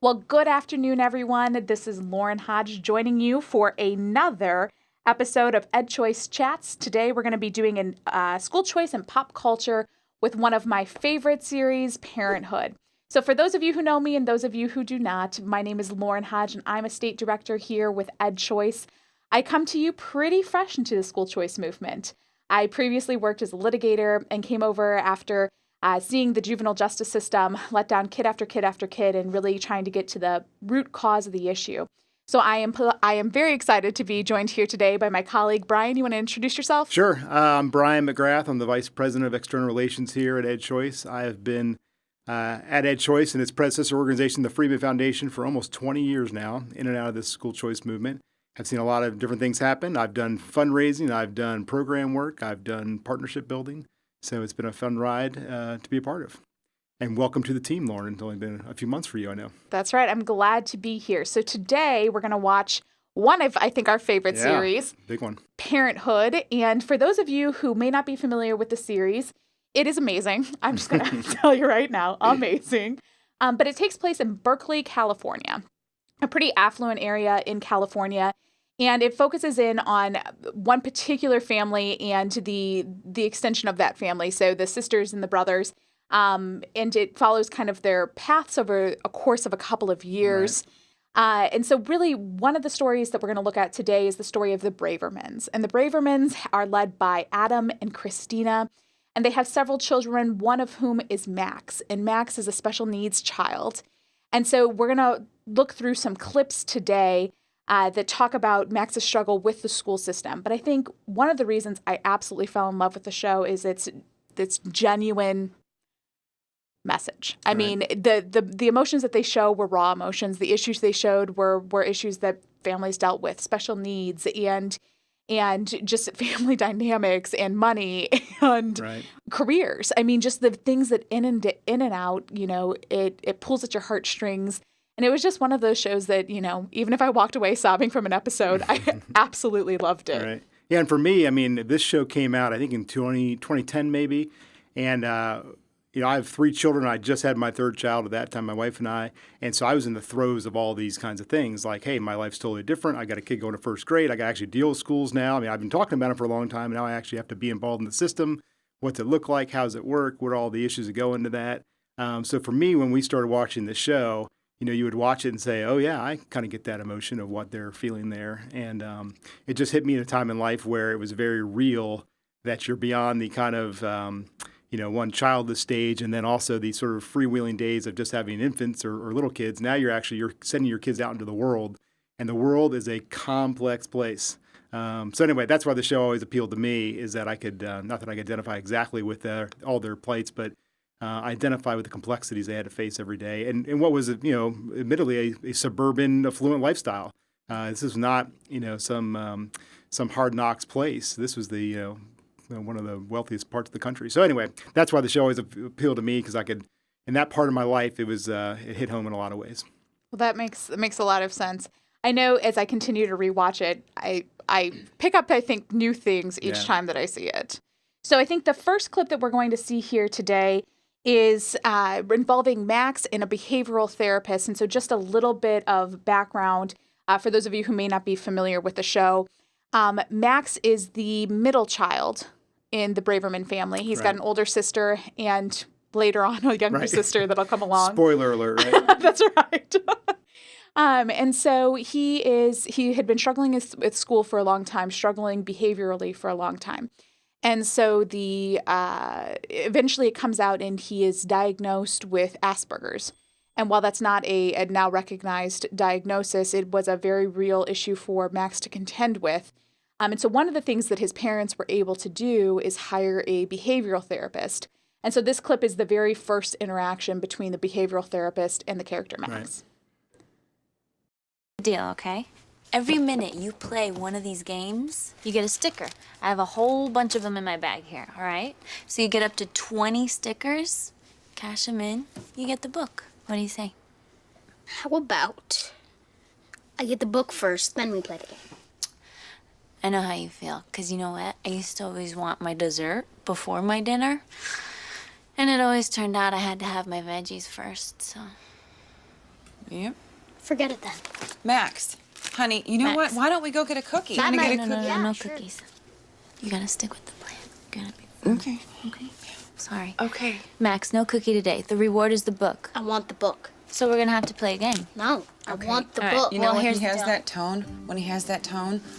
Well, good afternoon, everyone. This is Lauren Hodge joining you for another episode of EdChoice Chats. Today, we're going to be doing a school choice and pop culture with one of my favorite series, Parenthood. So for those of you who know me and those of you who do not, my name is Lauren Hodge, and I'm a state director here with EdChoice. I come to you pretty fresh into the school choice movement. I previously worked as a litigator and came over after seeing the juvenile justice system let down kid after kid after kid and really trying to get to the root cause of the issue. So I am very excited to be joined here today by my colleague, Brian. You want to introduce yourself? Sure. I'm Brian Mcgrath. I'm the Vice President of External Relations here at EdChoice. I have been at EdChoice and its predecessor organization, the Freeman Foundation, for almost 20 years now, in and out of this school choice movement. I've seen a lot of different things happen. I've done fundraising, I've done program work, I've done partnership building. So it's been a fun ride to be a part of. And welcome to the team, Lauren. It's only been a few months for you, I know. That's right. I'm glad to be here. So today we're going to watch one of, I think, our favorite series. Big one. Parenthood. And for those of you who may not be familiar with the series, it is amazing. I'm just going to tell you right now, amazing. But it takes place in Berkeley, California, a pretty affluent area in California. And it focuses in on one particular family and the extension of that family. So the sisters and the brothers. And it follows kind of their paths over a course of a couple of years. Right. And so really one of the stories that we're going to look at today is the story of the Bravermans. And the Bravermans are led by Adam and Christina. And they have several children, one of whom is Max. And Max is a special needs child. And so we're going to look through some clips today that talk about Max's struggle with the school system. But I think one of the reasons I absolutely fell in love with the show is its genuine message. I mean, the emotions that they show were raw emotions. The issues they showed were issues that families dealt with, special needs and just family dynamics and money and careers. I mean, just the things that in and out, it pulls at your heartstrings. And it was just one of those shows that, even if I walked away sobbing from an episode, I absolutely loved it. Right. Yeah, and for me, I mean, this show came out, I think, in 2010 maybe. And, I have 3 children. I just had my 3rd child at that time, my wife and I. And so I was in the throes of all these kinds of things. Like, hey, my life's totally different. I got a kid going to 1st grade. I got to actually deal with schools now. I mean, I've been talking about it for a long time. And now I actually have to be involved in the system. What's it look like? How does it work? What are all the issues that go into that? So for me, when we started watching the show, you would watch it and say, oh, yeah, I kind of get that emotion of what they're feeling there. And it just hit me at a time in life where it was very real that you're beyond the kind of, one childless stage and then also these sort of freewheeling days of just having infants or little kids. Now you're sending your kids out into the world, and the world is a complex place. So anyway, that's why the show always appealed to me, is that I could, not that I could identify exactly with all their plights, but identify with the complexities they had to face every day, and what was, admittedly a suburban, affluent lifestyle. This is not, some hard knocks place. This was the, one of the wealthiest parts of the country. So anyway, that's why the show always appealed to me, because I could, in that part of my life, it hit home in a lot of ways. Well, that makes a lot of sense. I know as I continue to rewatch it, I pick up, I think, new things each time that I see it. So I think the first clip that we're going to see here today is involving Max and a behavioral therapist. And so just a little bit of background for those of you who may not be familiar with the show. Max is the middle child in the Braverman family. He's got an older sister and later on a younger sister that'll come along. Spoiler alert, right? That's right. And so he had been struggling with school for a long time, struggling behaviorally for a long time. And so eventually it comes out and he is diagnosed with Asperger's. And while that's not a now recognized diagnosis, it was a very real issue for Max to contend with. And so one of the things that his parents were able to do is hire a behavioral therapist. And so this clip is the very first interaction between the behavioral therapist and the character Max. Deal, okay? Every minute you play one of these games, you get a sticker. I have a whole bunch of them in my bag here, all right? So you get up to 20 stickers, cash them in, you get the book. What do you say? How about I get the book first, then we play the game? I know how you feel, because you know what? I used to always want my dessert before my dinner, and it always turned out I had to have my veggies first, so... Yep. Forget it then. Max, honey, you know Max. what? Why don't we go get a cookie? That You wanna might- get a No, cookie? no, no, Yeah, no sure. cookies. You gotta stick with the plan. You're gonna be Okay. okay. Sorry. Okay. Max, no cookie today. The reward is the book. I want the book. So we're gonna have to play a game. No, I Okay. want the All right, book. You know, Well, when here's he the has deal. that tone,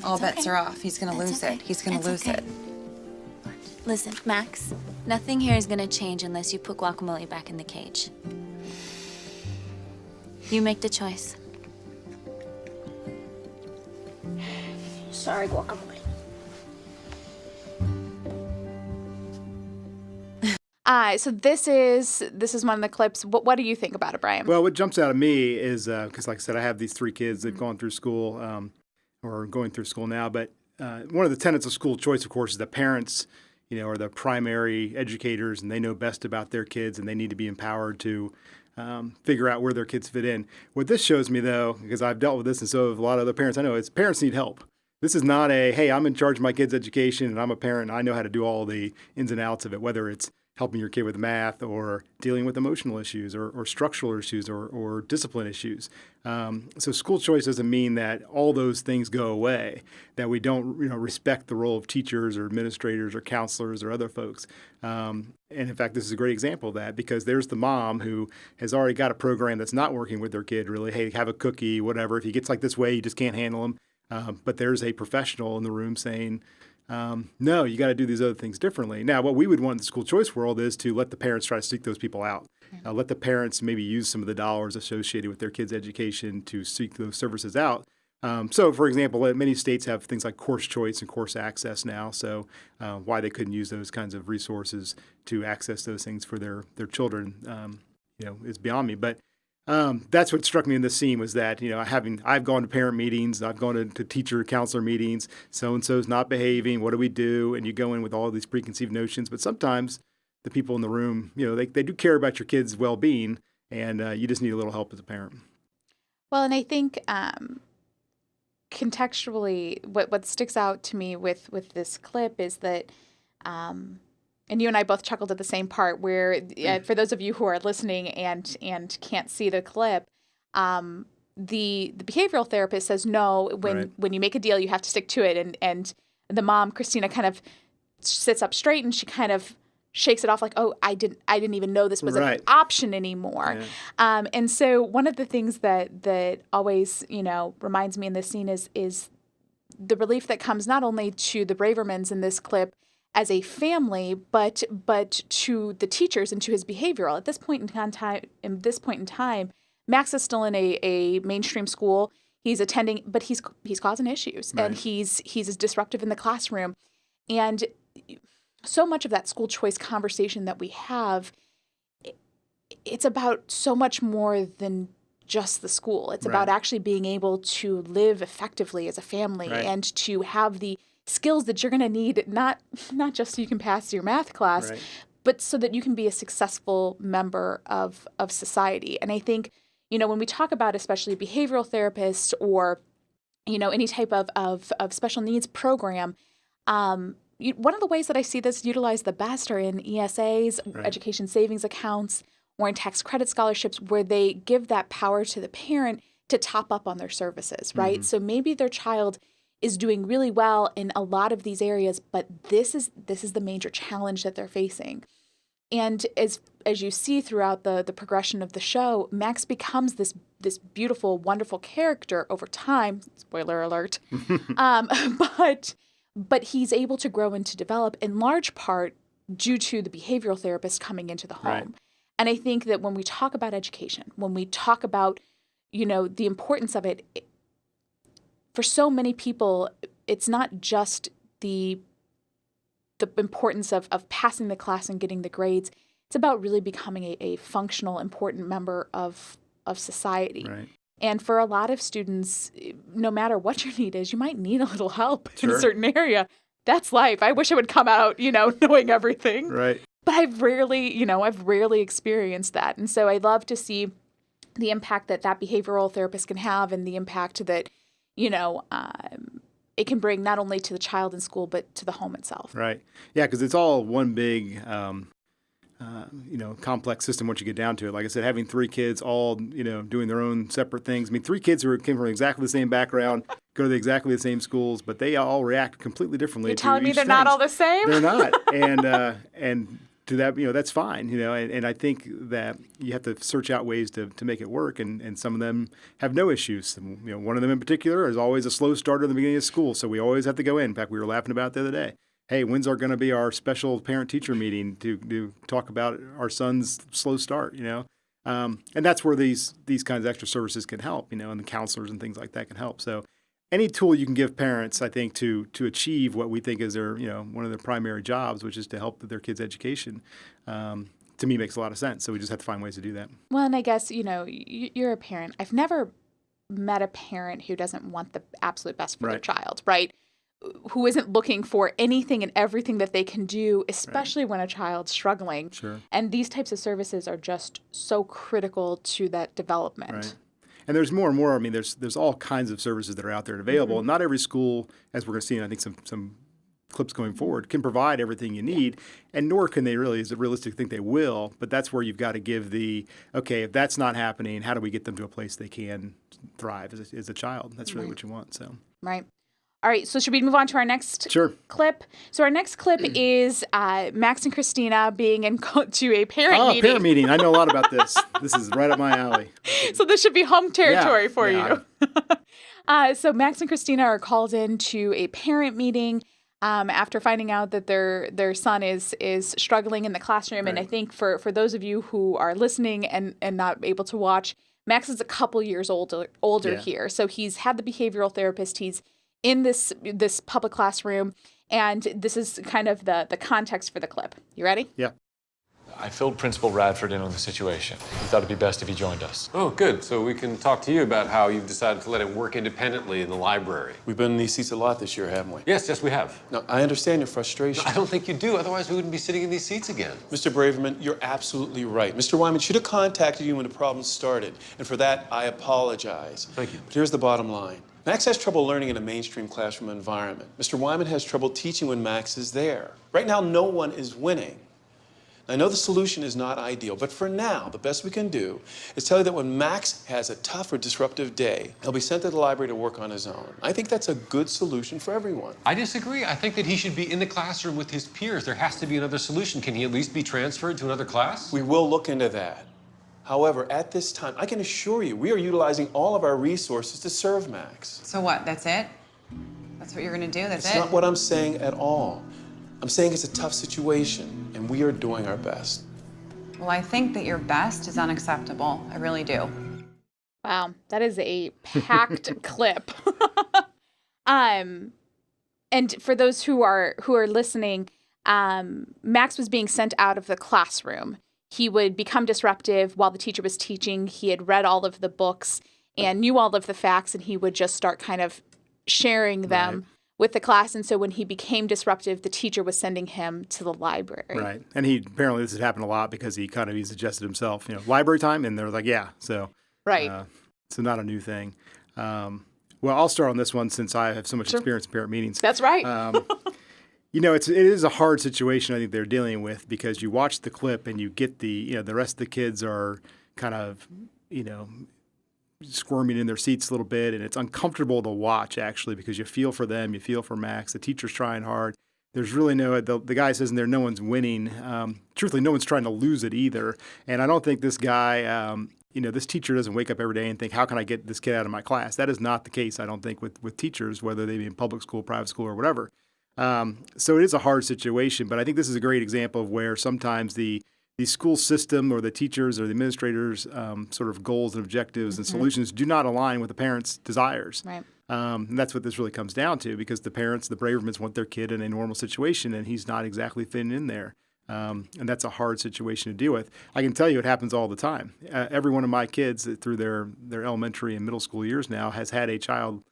all bets okay. are off. He's gonna That's lose okay. it. He's gonna That's lose okay. it. Listen, Max, nothing here is gonna change unless you put Guacamole back in the cage. You make the choice. Sorry, guacamole. So this is one of the clips. What do you think about it, Brian? Well, what jumps out at me is because, like I said, I have these 3 kids that've gone through school or are going through school now. But one of the tenets of school choice, of course, is that parents, are the primary educators, and they know best about their kids, and they need to be empowered to figure out where their kids fit in. What this shows me, though, because I've dealt with this, and so have a lot of other parents I know, is parents need help. This is not hey, I'm in charge of my kid's education, and I'm a parent, and I know how to do all the ins and outs of it, whether it's helping your kid with math or dealing with emotional issues or structural issues or discipline issues. So school choice doesn't mean that all those things go away, that we don't respect the role of teachers or administrators or counselors or other folks. And in fact, this is a great example of that, because there's the mom who has already got a program that's not working with their kid really. Hey, have a cookie, whatever. If he gets like this way, you just can't handle him. But there's a professional in the room saying, no, you got to do these other things differently. Now, what we would want in the school choice world is to let the parents try to seek those people out. Let the parents maybe use some of the dollars associated with their kids' education to seek those services out. So, for example, many states have things like course choice and course access now. So why they couldn't use those kinds of resources to access those things for their children, is beyond me. But that's what struck me in this scene was that, I've gone to parent meetings, I've gone to teacher counselor meetings, so-and-so's not behaving, what do we do? And you go in with all these preconceived notions, but sometimes the people in the room, they do care about your kids' well-being, and you just need a little help as a parent. Well, and I think contextually, what sticks out to me with this clip is that, and you and I both chuckled at the same part, where for those of you who are listening and can't see the clip, the behavioral therapist says no, when you make a deal, you have to stick to it, and the mom, Christina, kind of sits up straight and she kind of shakes it off like, oh, I didn't even know this was an option anymore. Yeah. And so one of the things that always, reminds me in this scene is the relief that comes not only to the Bravermans in this clip as a family, but to the teachers and to his behavioral. At this point in time, Max is still in a mainstream school. He's attending, but he's causing issues, and he's disruptive in the classroom. And so much of that school choice conversation that we have, it's about so much more than just the school. It's about actually being able to live effectively as a family and to have the skills that you're going to need, not just so you can pass your math class, but so that you can be a successful member of society. And I think, when we talk about especially behavioral therapists or, any type of special needs program, one of the ways that I see this utilized the best are in ESAs, education savings accounts, or in tax credit scholarships, where they give that power to the parent to top up on their services, right? Mm-hmm. So maybe their child is doing really well in a lot of these areas, but this is the major challenge that they're facing. And as you see throughout the progression of the show, Max becomes this beautiful, wonderful character over time. Spoiler alert. But he's able to grow and to develop in large part due to the behavioral therapist coming into the home. Right. And I think that when we talk about education, when we talk about, the importance of it, for so many people, it's not just the importance of passing the class and getting the grades. It's about really becoming a functional, important member of society. Right. And for a lot of students, no matter what your need is, you might need a little help in a certain area. That's life. I wish I would come out, knowing everything. Right. But I've rarely experienced that. And so I love to see the impact that behavioral therapist can have, and the impact that, it can bring not only to the child in school, but to the home itself. Right. Yeah, because it's all one big complex system once you get down to it. Like I said, having 3 kids all, doing their own separate things. I mean, 3 kids who came from exactly the same background, go to exactly the same schools, but they all react completely differently. You're telling me they're not all the same? They're not. And to that, that's fine, and I think that you have to search out ways to make it work, and some of them have no issues. And, one of them in particular is always a slow starter in the beginning of school, so we always have to go in. In fact, we were laughing about it the other day. Hey, when's going to be our special parent-teacher meeting to talk about our son's slow start, And that's where these kinds of extra services can help, and the counselors and things like that can help. So any tool you can give parents, I think, to achieve what we think is their, one of their primary jobs, which is to help with their kids' education, to me makes a lot of sense. So we just have to find ways to do that. Well, and I guess, you're a parent. I've never met a parent who doesn't want the absolute best for their child, right? Who isn't looking for anything and everything that they can do, especially when a child's struggling. Sure. And these types of services are just so critical to that development. Right. And there's more and more. I mean, there's all kinds of services that are out there and available. And not every school, as we're going to see, and I think some clips going forward, can provide everything you need. And nor can they really, is it realistic to think they will. But that's where you've got to give if that's not happening, how do we get them to a place they can thrive as a child? That's really what you want. So. Right. All right, so should we move on to our next clip? So our next clip is Max and Christina being to a parent meeting. Parent meeting. I know a lot about this. This is right up my alley. So this should be home territory for you. So Max and Christina are called into a parent meeting after finding out that their son is struggling in the classroom. Right. And I think for those of you who are listening and not able to watch, Max is a couple years older here. So he's had the behavioral therapist. He's in this public classroom, and this is kind of the context for the clip. You ready? Yeah. I filled Principal Radford in on the situation. He thought it'd be best if he joined us. Oh, good. So we can talk to you about how you've decided to let it work independently in the library. We've been in these seats a lot this year, haven't we? Yes, we have. No, I understand your frustration. I don't think you do. Otherwise, we wouldn't be sitting in these seats again. Mr. Braverman, you're absolutely right. Mr. Wyman should have contacted you when the problem started. And for that, I apologize. Thank you. But here's the bottom line. Max has trouble learning in a mainstream classroom environment. Mr. Wyman has trouble teaching when Max is there. Right now, no one is winning. I know the solution is not ideal, but for now, the best we can do is tell you that when Max has a tough or disruptive day, he'll be sent to the library to work on his own. I think that's a good solution for everyone. I disagree. I think that he should be in the classroom with his peers. There has to be another solution. Can he at least be transferred to another class? We will look into that. However, at this time, I can assure you, we are utilizing all of our resources to serve Max. So what, that's it? That's what you're gonna do, that's it? That's not what I'm saying at all. I'm saying it's a tough situation, and we are doing our best. Well, I think that your best is unacceptable. I really do. Wow, that is a packed clip. And for those who are listening, Max was being sent out of the classroom. He would become disruptive while the teacher was teaching. He had read all of the books and knew all of the facts, and he would just start kind of sharing them with the class. And so when he became disruptive, the teacher was sending him to the library. Right. And apparently this has happened a lot because he suggested himself, library time, and they're like, yeah. So so not a new thing. Well, I'll start on this one since I have so much experience in parent meetings. That's right. It is a hard situation I think they're dealing with because you watch the clip and you get the rest of the kids are kind of, squirming in their seats a little bit, and it's uncomfortable to watch actually because you feel for them, you feel for Max. The teacher's trying hard. There's really the guy says in there, no one's winning. Truthfully, no one's trying to lose it either. And I don't think this guy, this teacher doesn't wake up every day and think, how can I get this kid out of my class? That is not the case, I don't think, with teachers, whether they be in public school, private school, or whatever. So it is a hard situation, but I think this is a great example of where sometimes the school system or the teachers or the administrators' sort of goals and objectives and solutions do not align with the parents' desires. Right. And that's what this really comes down to because the parents, the Bravermans, want their kid in a normal situation, and he's not exactly fitting in there. And that's a hard situation to deal with. I can tell you it happens all the time. Every one of my kids through their elementary and middle school years now has had a child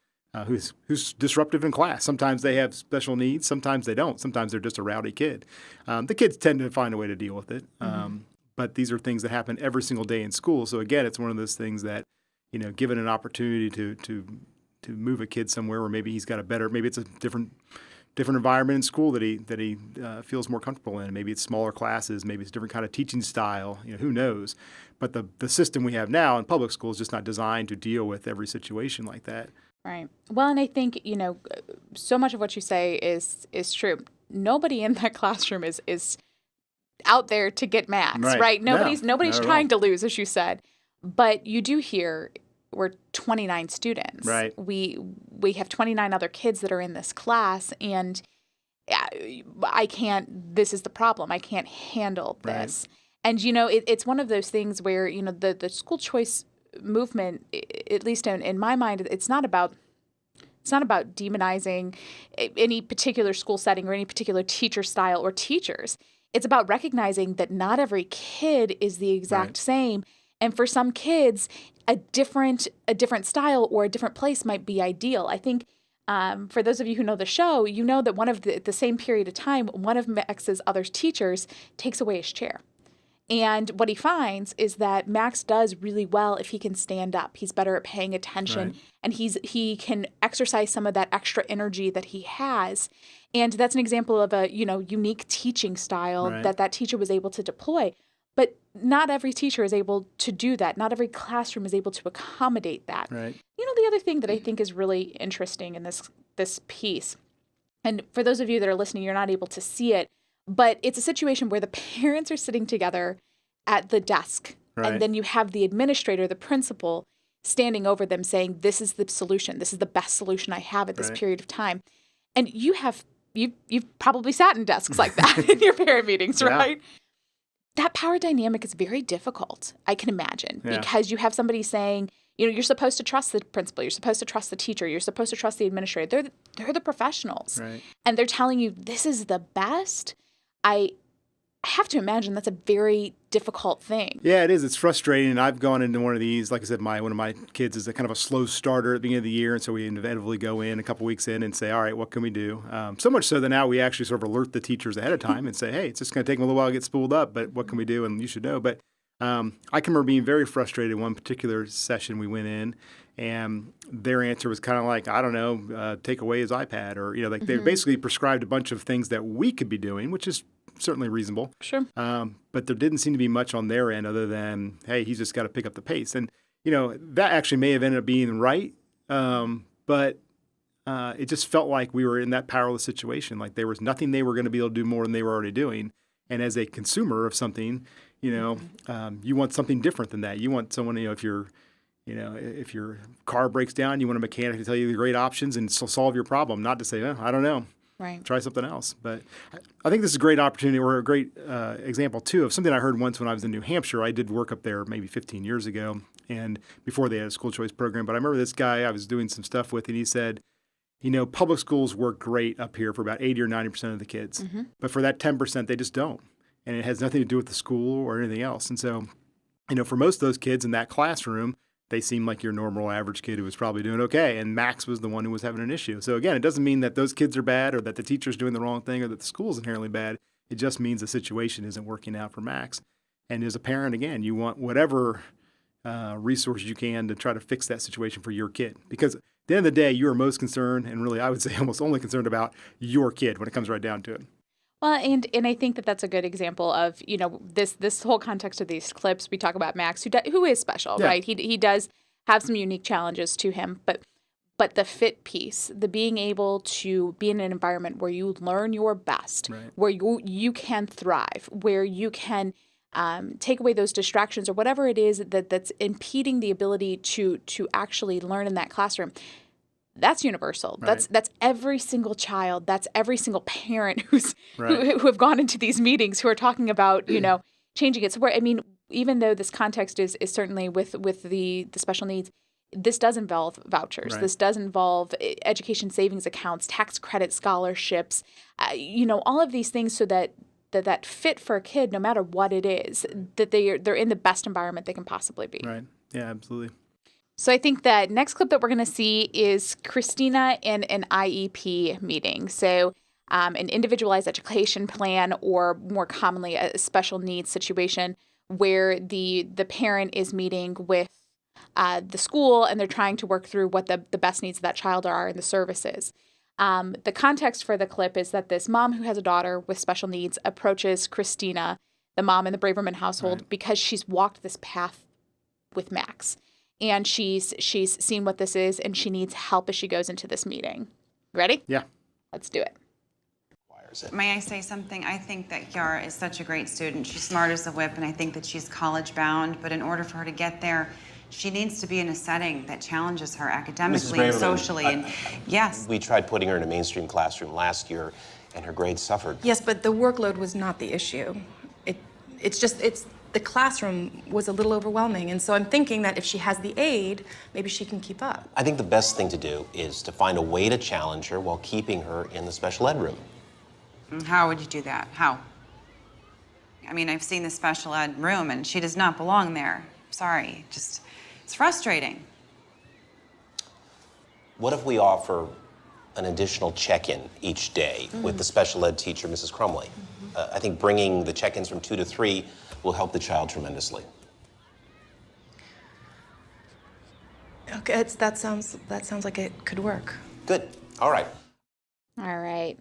who's disruptive in class. Sometimes they have special needs. Sometimes they don't. Sometimes they're just a rowdy kid. The kids tend to find a way to deal with it. But these are things that happen every single day in school. So again, it's one of those things that, given an opportunity to move a kid somewhere where maybe he's got maybe it's a different different environment in school that he feels more comfortable in. Maybe it's smaller classes, maybe it's a different kind of teaching style. Who knows? But the system we have now in public schools is just not designed to deal with every situation like that. Right. Well, and I think, so much of what you say is true. Nobody in that classroom is out there to get Max, right? Nobody's trying to lose, as you said. But you do hear we're 29 students. Right. We have 29 other kids that are in this class, and this is the problem. I can't handle this. Right. And, it's one of those things where, the school choice movement, at least in my mind, it's not about demonizing any particular school setting or any particular teacher style or teachers. It's about recognizing that not every kid is the exact same. And for some kids, a different style or a different place might be ideal. I think for those of you who know the show, you know that one of the same period of time, one of Max's other teachers takes away his chair. And what he finds is that Max does really well if he can stand up. He's better at paying attention, and he can exercise some of that extra energy that he has. And that's an example of a unique teaching style that teacher was able to deploy. But not every teacher is able to do that. Not every classroom is able to accommodate that. Right. The other thing that I think is really interesting in this piece, and for those of you that are listening, you're not able to see it, but it's a situation where the parents are sitting together at the desk, and then you have the administrator, the principal, standing over them saying, this is the solution. This is the best solution I have at this period of time. And you've probably sat in desks like that in your parent meetings, right? That power dynamic is very difficult, I can imagine, because you have somebody saying, you're supposed to trust the principal, you're supposed to trust the teacher, you're supposed to trust the administrator. They're the professionals. Right. And they're telling you this is the best. I have to imagine that's a very difficult thing. Yeah, it is. It's frustrating. I've gone into one of these. Like I said, one of my kids is a kind of a slow starter at the beginning of the year, and so we inevitably go in a couple weeks in and say, all right, what can we do? So much so that now we actually sort of alert the teachers ahead of time and say, hey, it's just going to take them a little while to get spooled up, but what can we do? And you should know. But I can remember being very frustrated one particular session we went in, and their answer was kind of like, I don't know, take away his iPad, or they basically prescribed a bunch of things that we could be doing, which is certainly reasonable. Sure. But there didn't seem to be much on their end other than, hey, he's just got to pick up the pace. And, that actually may have ended up being right. But it just felt like we were in that powerless situation. Like there was nothing they were going to be able to do more than they were already doing. And as a consumer of something, you want something different than that. You want someone, if your car breaks down, you want a mechanic to tell you the great options and solve your problem, not to say, I don't know. Right. Try something else. But I think this is a great opportunity, or a great example, too, of something I heard once when I was in New Hampshire. I did work up there maybe 15 years ago, and before they had a school choice program. But I remember this guy I was doing some stuff with, and he said, public schools work great up here for about 80 or 90% of the kids. Mm-hmm. But for that 10%, they just don't. And it has nothing to do with the school or anything else. And so, for most of those kids in that classroom, they seem like your normal average kid who was probably doing okay. And Max was the one who was having an issue. So again, it doesn't mean that those kids are bad or that the teacher's doing the wrong thing or that the school's inherently bad. It just means the situation isn't working out for Max. And as a parent, again, you want whatever resources you can to try to fix that situation for your kid. Because at the end of the day, you are most concerned, and really I would say almost only concerned about your kid when it comes right down to it. Well, and I think that's a good example of, this whole context of these clips. We talk about Max, who is special, right? He does have some unique challenges to him, but the fit piece, the being able to be in an environment where you learn your best, where you can thrive, where you can take away those distractions or whatever it is that's impeding the ability to actually learn in that classroom. That's universal. Right. That's every single child. That's every single parent who have gone into these meetings who are talking about, changing it. So even though this context is certainly with the special needs, this does involve vouchers. Right. This does involve education savings accounts, tax credit scholarships, all of these things so that fit for a kid, no matter what it is, that they're in the best environment they can possibly be. Right. Yeah, absolutely. So I think that next clip that we're going to see is Christina in an IEP meeting. So an individualized education plan, or more commonly a special needs situation where the parent is meeting with the school and they're trying to work through what the best needs of that child are and the services. The context for the clip is that this mom who has a daughter with special needs approaches Christina, the mom in the Braverman household, because she's walked this path with Max. And she's seen what this is, and she needs help as she goes into this meeting. Ready? Yeah. Let's do it. May I say something? I think that Kiara is such a great student. She's smart as a whip, and I think that she's college bound. But in order for her to get there, she needs to be in a setting that challenges her academically and socially. And yes. We tried putting her in a mainstream classroom last year, and her grades suffered. Yes, but the workload was not the issue. It's the classroom was a little overwhelming, and so I'm thinking that if she has the aid, maybe she can keep up. I think the best thing to do is to find a way to challenge her while keeping her in the special ed room. How would you do that? How? I mean, I've seen the special ed room, and she does not belong there. Sorry, just, it's frustrating. What if we offer an additional check-in each day with the special ed teacher, Mrs. Crumley? I think bringing the check-ins from 2 to 3 will help the child tremendously. Okay, that sounds like it could work. Good. All right. All right.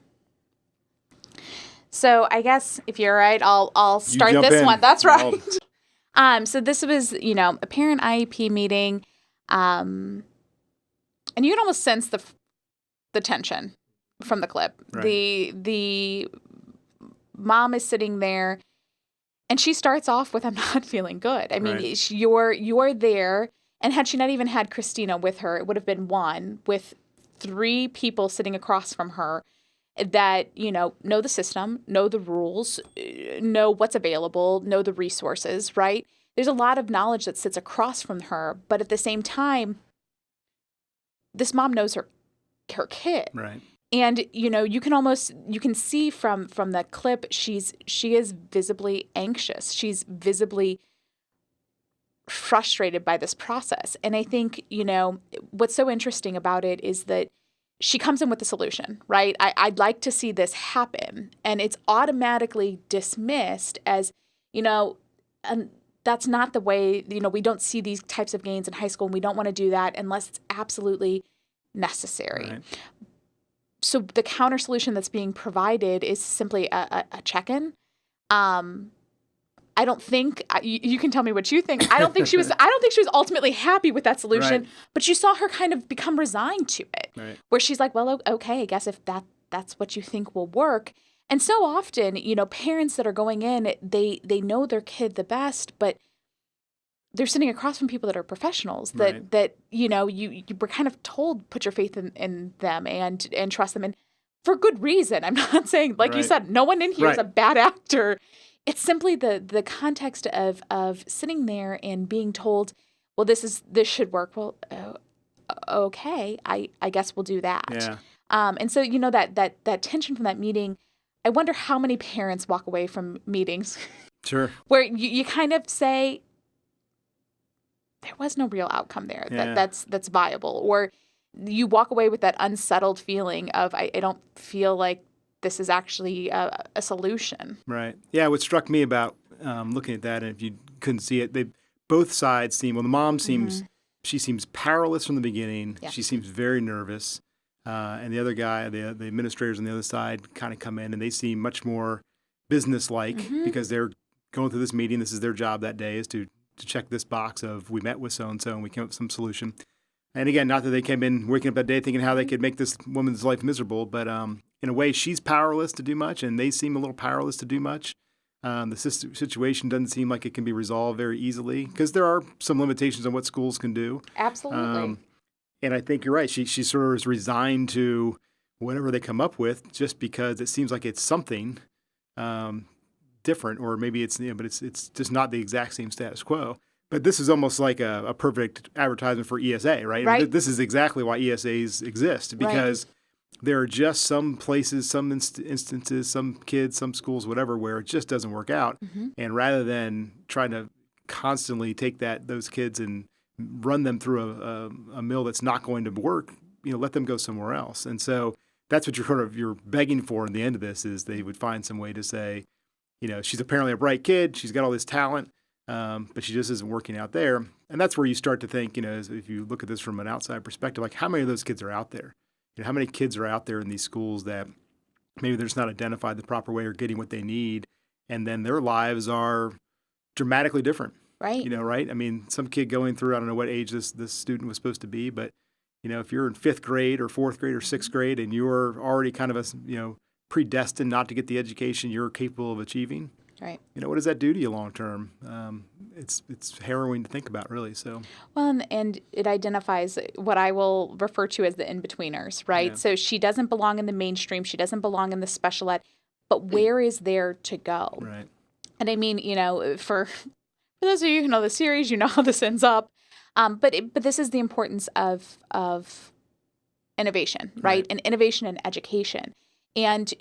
So I guess if you're right, I'll start this one. That's right. So this was, a parent IEP meeting, and you can almost sense the tension from the clip. Right. The mom is sitting there, and she starts off with, "I'm not feeling good." I mean, right. You're there, and had she not even had Christina with her, it would have been one with 3 people sitting across from her that, know the system, know the rules, know what's available, know the resources, right? There's a lot of knowledge that sits across from her, but at the same time, this mom knows her kid. Right. And, you can see from the clip, she is visibly anxious. She's visibly frustrated by this process. And I think, what's so interesting about it is that she comes in with a solution, right? I'd like to see this happen. And it's automatically dismissed as, and that's not the way, we don't see these types of gains in high school, and we don't want to do that unless it's absolutely necessary. Right. So the counter solution that's being provided is simply a check-in. I don't think you can tell me what you think. I don't think she was ultimately happy with that solution, right. But you saw her kind of become resigned to it, right. Where she's like, well, okay, I guess if that's what you think will work. And so often, parents that are going in, they know their kid the best, but they're sitting across from people that are professionals that you were kind of told, put your faith in them and trust them, and for good reason. I'm not saying, like right. You said, no one in here is a bad actor. It's simply the context of sitting there and being told, well, this should work. Well, okay, I guess we'll do that. Yeah. And so that tension from that meeting, I wonder how many parents walk away from meetings, sure, where you kind of say there was no real outcome there that's viable, or you walk away with that unsettled feeling of I don't feel like this is actually a solution. Right. Yeah. What struck me about looking at that, and if you couldn't see it, both sides seem. Well, the mom seems she seems powerless from the beginning. Yeah. She seems very nervous, and the other guy, the administrators on the other side, kind of come in and they seem much more businesslike because they're going through this meeting. This is their job that day, is to check this box of we met with so and so and we came up with some solution. And again, not that they came in waking up that day thinking how they could make this woman's life miserable, but in a way, she's powerless to do much, and they seem a little powerless to do much. The situation doesn't seem like it can be resolved very easily because there are some limitations on what schools can do. Absolutely. And I think you're right. She sort of is resigned to whatever they come up with just because it seems like it's something different, or maybe it's but it's just not the exact same status quo. But this is almost like a perfect advertisement for ESA, right? Right. This is exactly why ESAs exist, because there are just some places, some instances, some kids, some schools, whatever, where it just doesn't work out. And rather than trying to constantly take those kids and run them through a mill that's not going to work, let them go somewhere else. And so that's what you're begging for in the end of this, is they would find some way to say, she's apparently a bright kid, she's got all this talent, but she just isn't working out there. And that's where you start to think, if you look at this from an outside perspective, like how many of those kids are out there? how many kids are out there in these schools that maybe they're just not identified the proper way or getting what they need, and then their lives are dramatically different. Right. Right? I mean, some kid going through, I don't know what age this student was supposed to be, but, if you're in 5th grade or 4th grade or 6th grade and you're already kind of predestined not to get the education you're capable of achieving, right. What does that do to you long term? It's harrowing to think about, really. So well, and it identifies what I will refer to as the in-betweeners, right? Yeah. So she doesn't belong in the mainstream, she doesn't belong in the special ed, but where is there to go? Right. And I mean, for those of you who know the series, you know how this ends up. But this is the importance of innovation, right? And innovation in education. And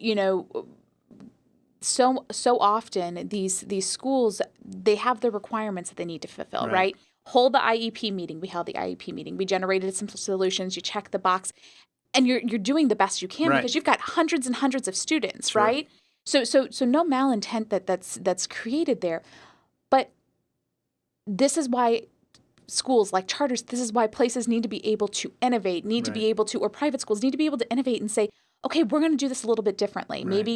so often these schools, they have the requirements that they need to fulfill, right? Hold the IEP meeting. We held the IEP meeting. We generated some solutions. You check the box, and you're doing the best you can because you've got hundreds and hundreds of students, right? So no malintent that's created there, but this is why schools like charters, this is why places need to be able to innovate, to be able to, or private schools need to be able to innovate and say, okay, we're going to do this a little bit differently. Maybe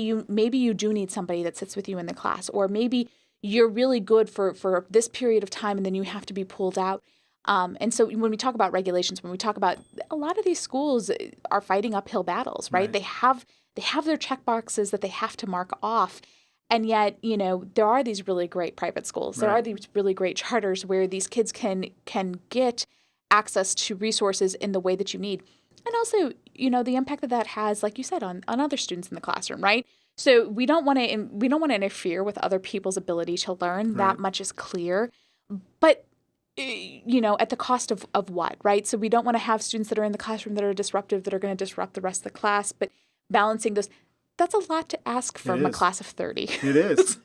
you do need somebody that sits with you in the class, or maybe you're really good for this period of time and then you have to be pulled out. And so when we talk about regulations, when we talk about, a lot of these schools are fighting uphill battles, right? They have their check boxes that they have to mark off. And yet, there are these really great private schools. There are these really great charters where these kids can get access to resources in the way that you need. And also, the impact that has, like you said, on other students in the classroom, right? So we don't want to interfere with other people's ability to learn. That much is clear. But at the cost of what, right? So we don't want to have students that are in the classroom that are disruptive, that are going to disrupt the rest of the class, but balancing those. That's a lot to ask from a class of 30. It is.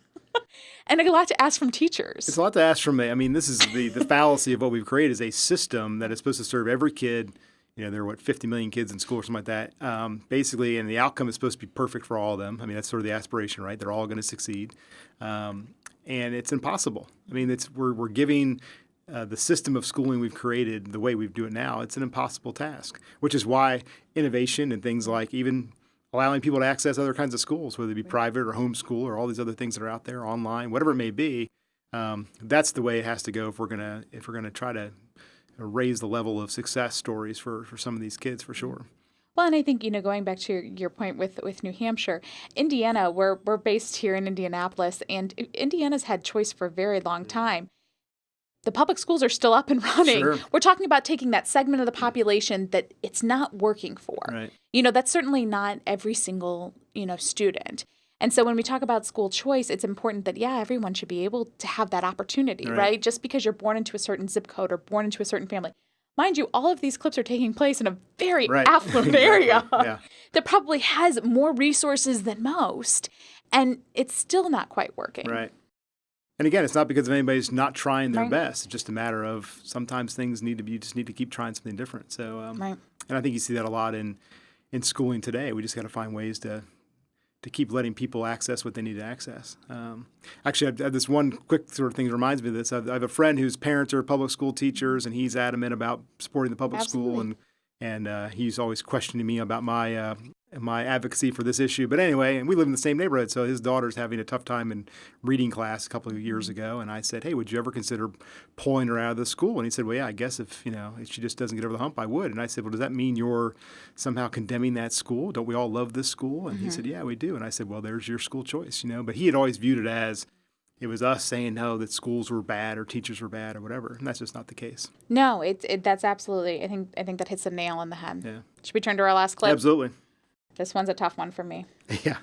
And a lot to ask from teachers. It's a lot to ask from this is the fallacy of what we've created is a system that is supposed to serve every kid. There are 50 million kids in school or something like that. Basically, and the outcome is supposed to be perfect for all of them. That's sort of the aspiration, right? They're all going to succeed. And it's impossible. We're giving the system of schooling we've created the way we do it now. It's an impossible task, which is why innovation and things like even allowing people to access other kinds of schools, whether it be private or homeschool or all these other things that are out there online, whatever it may be, that's the way it has to go if we're gonna try to raise the level of success stories for some of these kids, for sure. Well, and I think, going back to your point with New Hampshire, Indiana, we're based here in Indianapolis, and Indiana's had choice for a very long time. The public schools are still up and running. Sure. We're talking about taking that segment of the population that it's not working for. Right. That's certainly not every single, student. And so when we talk about school choice, it's important that, everyone should be able to have that opportunity, right? Just because you're born into a certain zip code or born into a certain family. Mind you, all of these clips are taking place in a very affluent area that probably has more resources than most, and it's still not quite working. Right. And again, it's not because anybody's not trying their best. It's just a matter of sometimes things you just need to keep trying something different. So, and I think you see that a lot in schooling today. We just got to find ways to keep letting people access what they need to access. Actually, I have this one quick sort of thing that reminds me of this. I have a friend whose parents are public school teachers, and he's adamant about supporting the public school, and he's always questioning me about my advocacy for this issue. But anyway, and we live in the same neighborhood, so his daughter's having a tough time in reading class a couple of years ago, and I said, hey, would you ever consider pulling her out of the school? And he said, well, yeah, I guess if she just doesn't get over the hump, I would. And I said, well, does that mean you're somehow condemning that school? Don't we all love this school? And he said, yeah, we do. And I said, well, there's your school choice, But he had always viewed it as it was us saying no, that schools were bad or teachers were bad or whatever, and that's just not the case. No, that's absolutely. I think that hits the nail on the head. Yeah. Should we turn to our last clip? Absolutely. This one's a tough one for me. Yeah.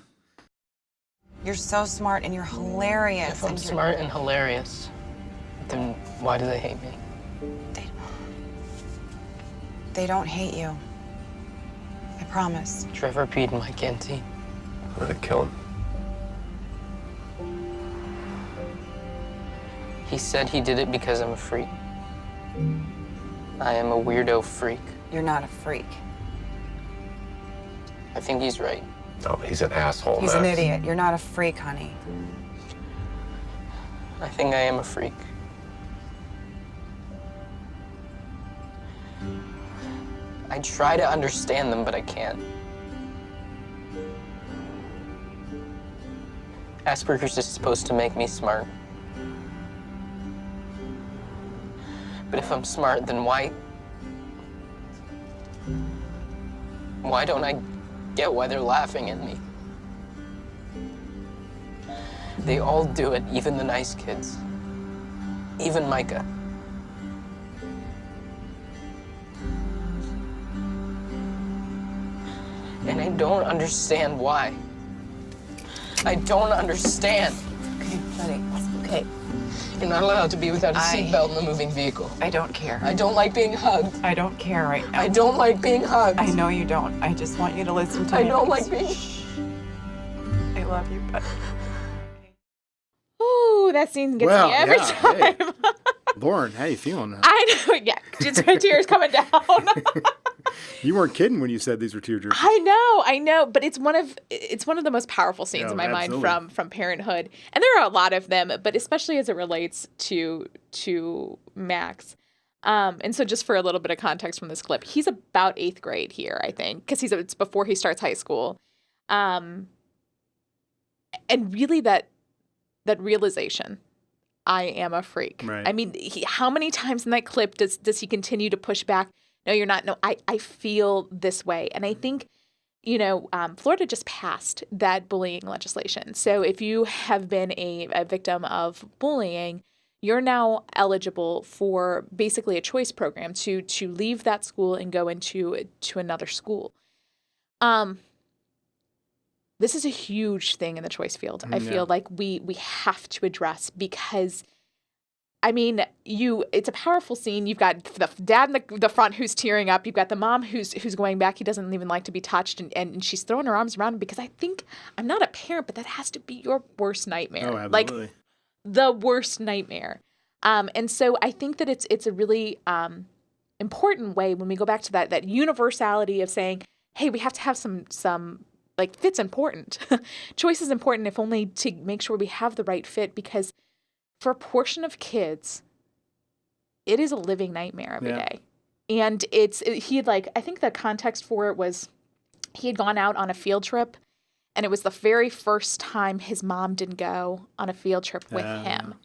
You're so smart and you're hilarious. If I'm smart and hilarious, then why do they hate me? They don't hate you. I promise. Trevor peed in my canteen. I'm gonna kill him. He said he did it because I'm a freak. I am a weirdo freak. You're not a freak. I think he's right. Oh, he's an asshole. He's an idiot. You're not a freak, honey. I think I am a freak. I I try to understand them, but I can't. Asperger's is supposed to make me smart. But if I'm smart, then why don't I get why they're laughing at me? They all do it, even the nice kids. Even Micah. And I don't understand why. I don't understand. Okay, buddy, it's okay. You're not allowed to be without a seatbelt in the moving vehicle. I don't care. I don't like being hugged. I don't care right now. I don't like being hugged. I know you don't. I just want you to listen to me. I don't like being... I love you, but... Ooh, that scene gets me every time. Hey. Lauren, how you feeling? I know, yeah, just my tears coming down. You weren't kidding when you said these were tearjerkers. I know, but it's one of the most powerful scenes in my absolutely. mind from Parenthood, and there are a lot of them, but especially as it relates to Max. And so, just for a little bit of context from this clip, he's about 8th grade here, I think, because it's before he starts high school, and really that realization. I am a freak. Right. I mean, how many times in that clip does he continue to push back? No, you're not. No, I feel this way. And I think, Florida just passed that bullying legislation. So if you have been a victim of bullying, you're now eligible for basically a choice program to leave that school and go to another school. This is a huge thing in the choice field. I feel like we have to address because, I mean, it's a powerful scene. You've got the dad in the front who's tearing up. You've got the mom who's going back. He doesn't even like to be touched, and she's throwing her arms around him because I think, I'm not a parent, but that has to be your worst nightmare. Oh, absolutely. Like the worst nightmare. And so I think that it's a really important way when we go back to that universality of saying, hey, we have to have some like fit's important. Choice is important, if only to make sure we have the right fit, because for a portion of kids, it is a living nightmare every day. And I think the context for it was he had gone out on a field trip, and it was the very first time his mom didn't go on a field trip with him.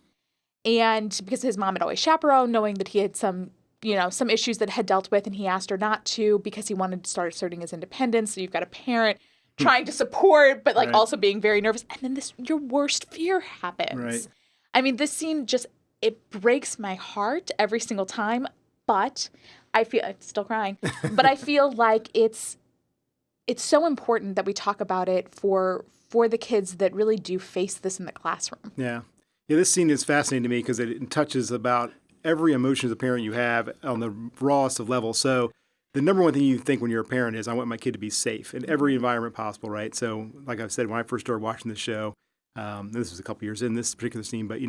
And because his mom had always chaperoned, knowing that he had some issues that had dealt with, and he asked her not to because he wanted to start asserting his independence. So you've got a parent trying to support, but also being very nervous. And then your worst fear happens. Right. I mean, this scene it breaks my heart every single time, but I'm still crying, but I feel like it's so important that we talk about it for the kids that really do face this in the classroom. Yeah. Yeah, this scene is fascinating to me because it touches about every emotion as a parent you have on the rawest of levels. So the number one thing you think when you're a parent is, I want my kid to be safe in every environment possible, right? So like I said, when I first started watching the show, this was a couple years in this particular scene, but,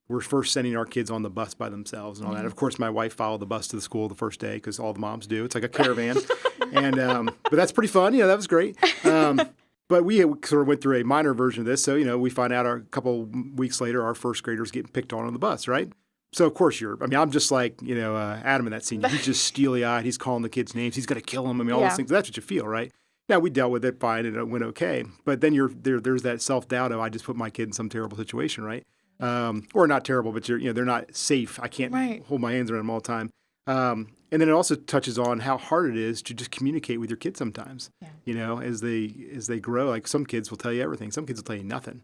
we're first sending our kids on the bus by themselves and all that. Of course, my wife followed the bus to the school the first day because all the moms do. It's like a caravan. And but that's pretty fun. That was great. But we sort of went through a minor version of this. So, we find out a couple weeks later, our first graders getting picked on the bus, right? So, of course, I'm just like, Adam in that scene. He's just steely-eyed. He's calling the kids names. He's going to kill them. All those things. That's what you feel, right? Now, we dealt with it fine and it went okay. But then there's that self-doubt of, I just put my kid in some terrible situation, right? Or not terrible, but they're not safe. I can't hold my hands around them all the time. And then it also touches on how hard it is to just communicate with your kids sometimes, as they grow. Like some kids will tell you everything. Some kids will tell you nothing.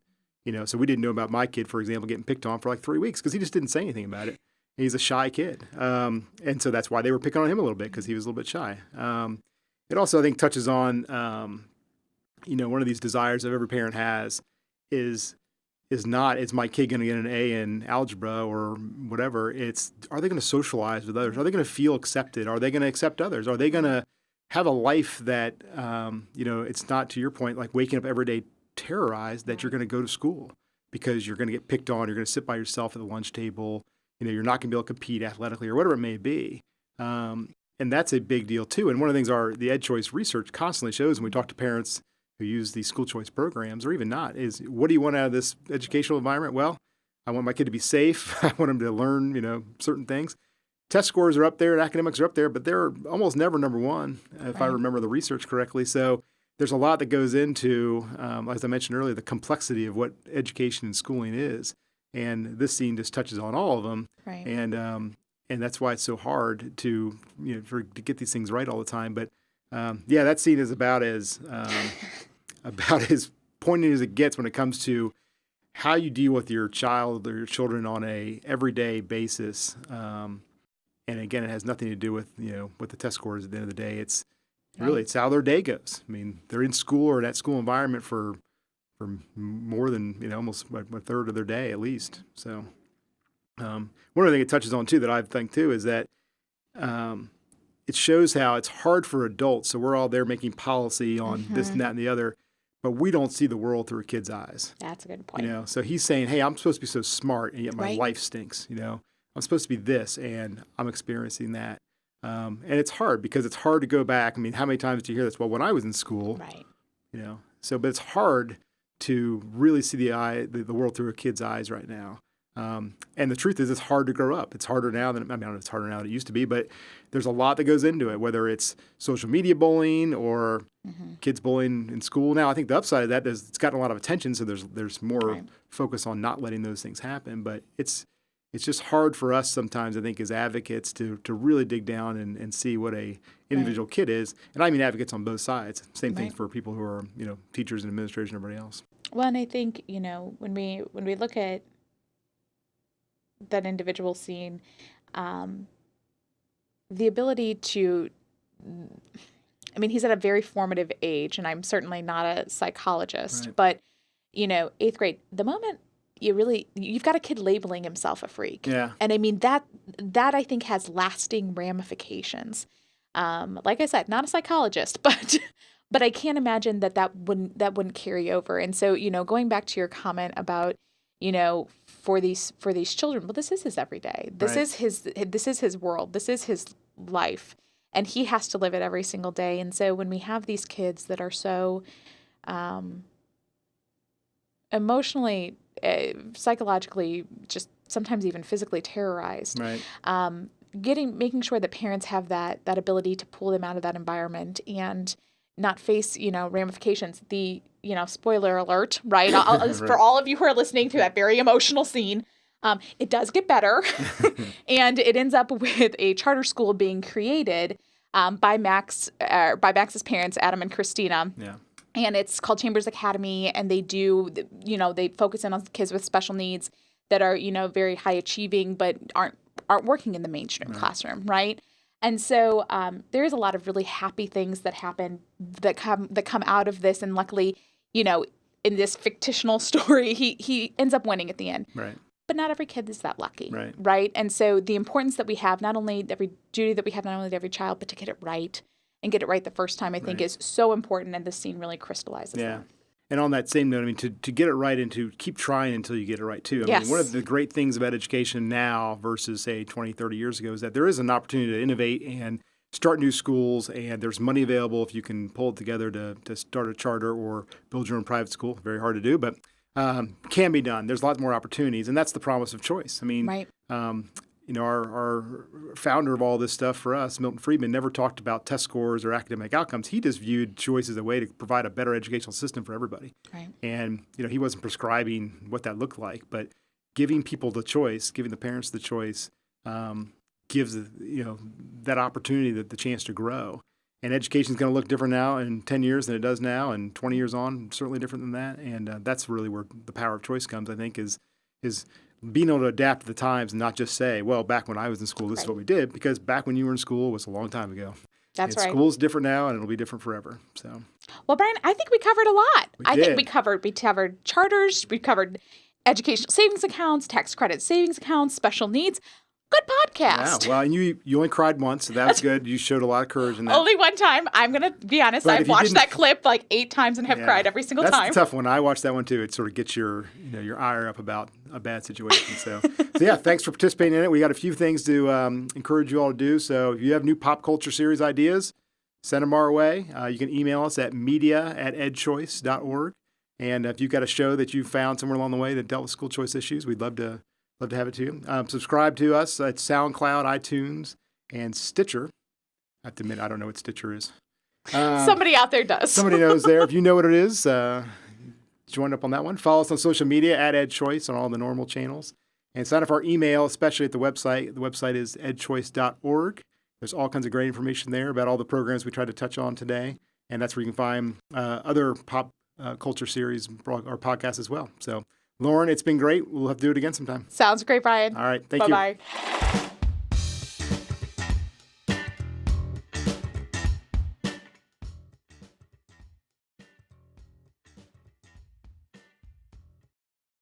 So we didn't know about my kid, for example, getting picked on for like 3 weeks because he just didn't say anything about it. He's a shy kid. And so that's why they were picking on him a little bit because he was a little bit shy. It also, I think, touches on, one of these desires that every parent has is not, is my kid going to get an A in algebra or whatever? It's, are they going to socialize with others? Are they going to feel accepted? Are they going to accept others? Are they going to have a life that, it's not, to your point, like waking up every day terrorized that you're going to go to school because you're going to get picked on, you're going to sit by yourself at the lunch table, you're not going to be able to compete athletically or whatever it may be. And that's a big deal too. And one of the things the EdChoice research constantly shows when we talk to parents who use these school choice programs or even not is, what do you want out of this educational environment? Well, I want my kid to be safe. I want him to learn, certain things. test scores are up there and academics are up there, but they're almost never number one, if I remember the research correctly. So there's a lot that goes into, as I mentioned earlier, the complexity of what education and schooling is. And this scene just touches on all of them. Right. And that's why it's so hard to, to get these things right all the time. But that scene is about as poignant as it gets when it comes to how you deal with your child or your children on a everyday basis. And again, it has nothing to do with, with the test scores at the end of the day. It's really, it's how their day goes. I mean, they're in school or in that school environment for more than, almost a third of their day at least. So one other thing it touches on too that I think too is that it shows how it's hard for adults. So we're all there making policy on this and that and the other, but we don't see the world through a kid's eyes. That's a good point. So he's saying, hey, I'm supposed to be so smart and yet my life stinks, I'm supposed to be this, and I'm experiencing that. And it's hard because it's hard to go back. I mean, how many times do you hear this? Well, when I was in school, but it's hard to really see the world through a kid's eyes right now. And the truth is, it's hard to grow up. It's harder now I don't know, it's harder now than it used to be, but there's a lot that goes into it, whether it's social media bullying or kids bullying in school. Now, I think the upside of that is it's gotten a lot of attention, so there's more focus on not letting those things happen. But it's just hard for us sometimes, I think, as advocates to really dig down and see what a individual kid is. And I mean advocates on both sides. Same thing for people who are, teachers and administration and everybody else. Well, and I think, when we look at that individual scene, the ability to, he's at a very formative age, and I'm certainly not a psychologist, but, 8th grade, the moment you've got a kid labeling himself a freak. Yeah. And that I think has lasting ramifications. Like I said, not a psychologist, but I can't imagine that wouldn't carry over. And so, going back to your comment about, for these children, well, this is his everyday. This is his world. This is his life. And he has to live it every single day. And so when we have these kids that are so emotionally, psychologically, just sometimes even physically terrorized, making sure that parents have that ability to pull them out of that environment and not face, ramifications. The, spoiler alert, right? For all of you who are listening to that very emotional scene, it does get better. And it ends up with a charter school being created by Max's parents, Adam and Christina. Yeah. And it's called Chambers Academy, and they do, they focus in on kids with special needs that are, very high achieving, but aren't working in the mainstream classroom, right? And so there's a lot of really happy things that happen that come out of this, and luckily, in this fictional story, he ends up winning at the end. Right. But not every kid is that lucky, right? And so the importance that we have, not only every duty that we have, not only to every child, but to get it right. And get it right the first time, I think, is so important, and this scene really crystallizes that. And on that same note, to get it right and to keep trying until you get it right, too. I mean, one of the great things about education now versus, say, 20, 30 years ago is that there is an opportunity to innovate and start new schools, and there's money available if you can pull it together to start a charter or build your own private school. Very hard to do, but can be done. There's a lot more opportunities, and that's the promise of choice. I mean, our founder of all this stuff for us, Milton Friedman, never talked about test scores or academic outcomes. He just viewed choice as a way to provide a better educational system for everybody. Right. And, he wasn't prescribing what that looked like, but giving people the choice, giving the parents the choice, gives, that opportunity, the chance to grow. And education is going to look different now in 10 years than it does now, and 20 years on, certainly different than that. And that's really where the power of choice comes, I think, is being able to adapt to the times and not just say, well, back when I was in school, this is what we did, because back when you were in school was a long time ago. That's right. School's different now, and it'll be different forever. So, well, Brian, I think we covered a lot. I think we covered charters, we covered educational savings accounts, tax credit savings accounts, special needs. Good podcast. Yeah, well, and you only cried once, so that's good. You showed a lot of courage in that. Only one time. I'm going to be honest. I've watched that clip like 8 times and have cried every single time. That's a tough one. I watched that one too. It sort of gets your ire up about a bad situation. So yeah, thanks for participating in it. We got a few things to encourage you all to do. So if you have new pop culture series ideas, send them our way. You can email us at media@edchoice.org. And if you've got a show that you found somewhere along the way that dealt with school choice issues, we'd love to Love to have it too. Subscribe to us at SoundCloud, iTunes, and Stitcher. I have to admit, I don't know what Stitcher is. Somebody out there does. Somebody knows there. If you know what it is, join up on that one. Follow us on social media at EdChoice on all the normal channels. And sign up for our email, especially at the website. The website is edchoice.org. There's all kinds of great information there about all the programs we tried to touch on today. And that's where you can find other pop culture series or podcasts as well. So, Lauren, it's been great. We'll have to do it again sometime. Sounds great, Brian. All right. Thank you. Bye-bye.